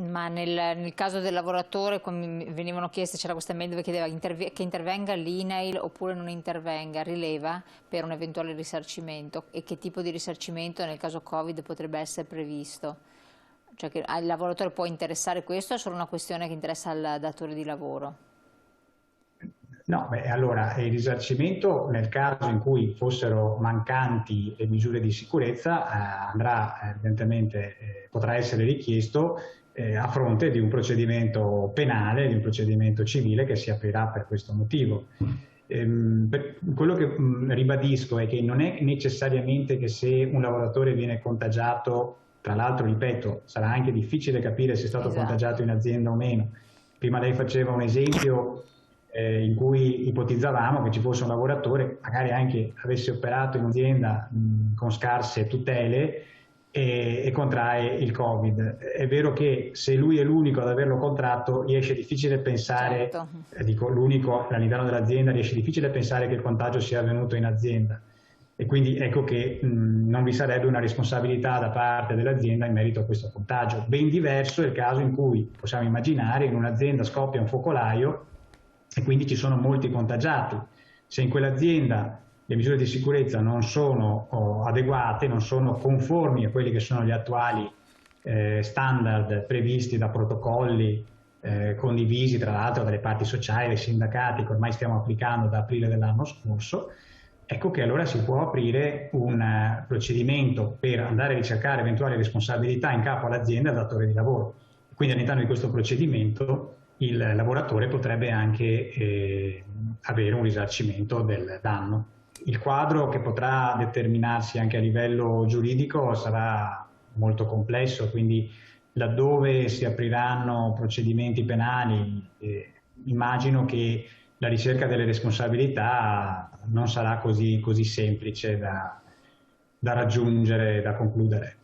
Ma nel caso del lavoratore, come mi venivano chieste, c'era questa mail dove chiedeva che intervenga l'INAIL oppure non intervenga, rileva per un eventuale risarcimento, e che tipo di risarcimento nel caso Covid potrebbe essere previsto? Cioè che il lavoratore può interessare questo, o è solo una questione che interessa al datore di lavoro? No, beh, allora il risarcimento nel caso in cui fossero mancanti le misure di sicurezza andrà evidentemente, potrà essere richiesto a fronte di un procedimento penale, di un procedimento civile che si aprirà per questo motivo. Quello che ribadisco è che non è necessariamente che se un lavoratore viene contagiato, tra l'altro ripeto, sarà anche difficile capire se è stato contagiato Esatto. in azienda o meno. Prima lei faceva un esempio in cui ipotizzavamo che ci fosse un lavoratore, magari anche avesse operato in un'azienda con scarse tutele e contrae il Covid. È vero che se lui è l'unico ad averlo contratto, riesce difficile pensare, Certo. dico l'unico all'interno dell'azienda, riesce difficile pensare che il contagio sia avvenuto in azienda. E quindi ecco che non vi sarebbe una responsabilità da parte dell'azienda in merito a questo contagio. Ben diverso è il caso in cui possiamo immaginare in un'azienda scoppia un focolaio e quindi ci sono molti contagiati. Se in quell'azienda le misure di sicurezza non sono adeguate, non sono conformi a quelli che sono gli attuali standard previsti da protocolli condivisi tra l'altro dalle parti sociali, dai sindacati che ormai stiamo applicando da aprile dell'anno scorso, ecco che allora si può aprire un procedimento per andare a ricercare eventuali responsabilità in capo all'azienda e al datore di lavoro. Quindi all'interno di questo procedimento il lavoratore potrebbe anche avere un risarcimento del danno. Il quadro che potrà determinarsi anche a livello giuridico sarà molto complesso, quindi laddove si apriranno procedimenti penali, immagino che la ricerca delle responsabilità non sarà così semplice da raggiungere, da concludere.